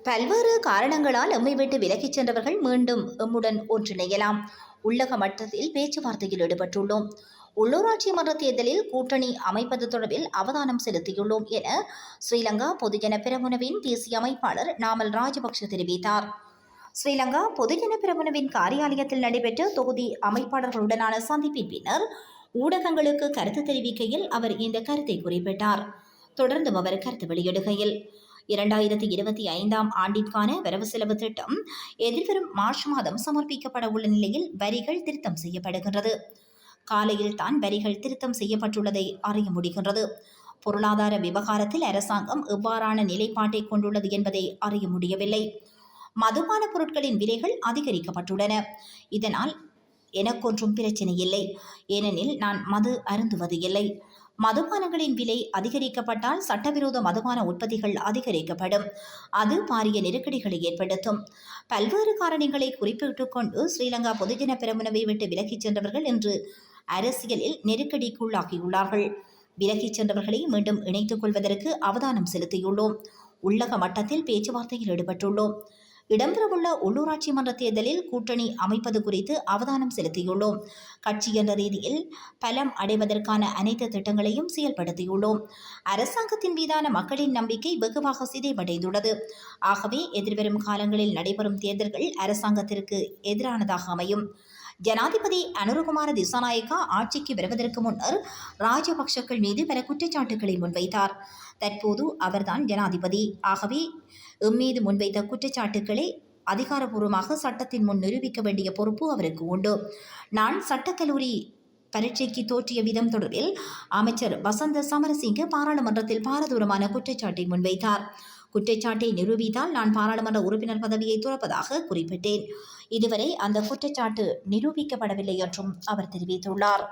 பல்வேறு காரணங்களால் எம்மை விட்டு விலகிச் சென்றவர்கள் மீண்டும் எம்முடன் ஒன்றிணையலாம். உள்ளக மட்டத்தில் பேச்சுவார்த்தையில் ஈடுபட்டுள்ளோம். உள்ளூராட்சி மன்ற தேர்தலில் கூட்டணி அமைப்பது தொடர்பில் அவதானம் செலுத்தியுள்ளோம் என ஸ்ரீலங்கா பொதுஜன பெரமுனவின் தேசிய அமைப்பாளர் நாமல் ராஜபக்ஷ தெரிவித்தார். ஸ்ரீலங்கா பொதுஜன பெரமுனவின் காரியாலயத்தில் நடைபெற்ற தொகுதி அமைப்பாளர்களுடனான சந்திப்பின் பின்னர் ஊடகங்களுக்கு கருத்து தெரிவிக்கையில் அவர் இந்த கருத்தை குறிப்பிட்டார். தொடர்ந்தும் அவர் கருத்து வெளியிடுகையில் 2025 ஆண்டிற்கான வரவு செலவு திட்டம் எதிர்வரும் மார்ச் மாதம் சமர்ப்பிக்கப்பட உள்ள நிலையில் வரிகள் திருத்தம் செய்யப்படுகின்றது. காலையில் தான் வரிகள் திருத்தம் செய்யப்பட்டுள்ளதை அறிய முடிகின்றது. பொருளாதார விவகாரத்தில் அரசாங்கம் எவ்வாறான நிலைப்பாட்டை கொண்டுள்ளது என்பதை அறிய முடியவில்லை. மதுபான பொருட்களின் விலைகள் அதிகரிக்கப்பட்டுள்ளன. இதனால் எனக்கொன்றும் பிரச்சனை இல்லை, ஏனெனில் நான் மது அருந்துவது இல்லை. மதுபானங்களின் விலை அதிகரிக்கப்பட்டால் சட்டவிரோத மதுபான உற்பத்திகள் அதிகரிக்கப்படும். அது பாரிய நெருக்கடிகளை ஏற்படுத்தும். பல்வேறு காரணங்களை குறிப்பிட்டுக் கொண்டு ஸ்ரீலங்கா பொதுஜன பெரமுனவை விட்டு விலகிச் சென்றவர்கள் இன்று அரசியலில் நெருக்கடிக்குள்ளாகியுள்ளார்கள். விலகிச் சென்றவர்களை மீண்டும் இணைத்துக் கொள்வதற்கு அவதானம் செலுத்தியுள்ளோம். உள்ளக மட்டத்தில் பேச்சுவார்த்தையில் ஈடுபட்டுள்ளோம். இடம்பெறவுள்ள உள்ளூராட்சி மன்ற தேர்தலில் கூட்டணி அமைப்பது குறித்து அவதானம் செலுத்தியுள்ளோம். கட்சி என்ற ரீதியில் பலம் அடைவதற்கான அனைத்து திட்டங்களையும் செயல்படுத்தியுள்ளோம். அரசாங்கத்தின் மீதான மக்களின் நம்பிக்கை வெகுவாக சிதைவடைந்துள்ளது. ஆகவே எதிர்வரும் காலங்களில் நடைபெறும் தேர்தல்கள் அரசாங்கத்திற்கு எதிரானதாக அமையும். ஜனாதிபதி அனுரகுமார திசாநாயக்கா ஆட்சிக்கு வருவதற்கு முன்னர் ராஜபக்ஷக்கள் மீது பல குற்றச்சாட்டுகளை முன்வைத்தார். தற்போது அவர்தான் ஜனாதிபதி. ஆகவே எம்மீது முன்வைத்த குற்றச்சாட்டுக்களை அதிகாரப்பூர்வமாக சட்டத்தின் முன் நிரூபிக்க வேண்டிய பொறுப்பு அவருக்கு உண்டு. நான் சட்டக்கல்லூரி பரீட்சைக்கு தோற்றிய விதம் தொடர்பில் அமைச்சர் வசந்த சமரசிங்க பாராளுமன்றத்தில் பாரதூரமான குற்றச்சாட்டை முன்வைத்தார். குற்றச்சாட்டை நிரூபித்தால் நான் பாராளுமன்ற உறுப்பினர் பதவியை துறப்பதாக குறிப்பிட்டேன். இதுவரை அந்த குற்றச்சாட்டு நிரூபிக்கப்படவில்லை என்றும் அவர் தெரிவித்துள்ளார்.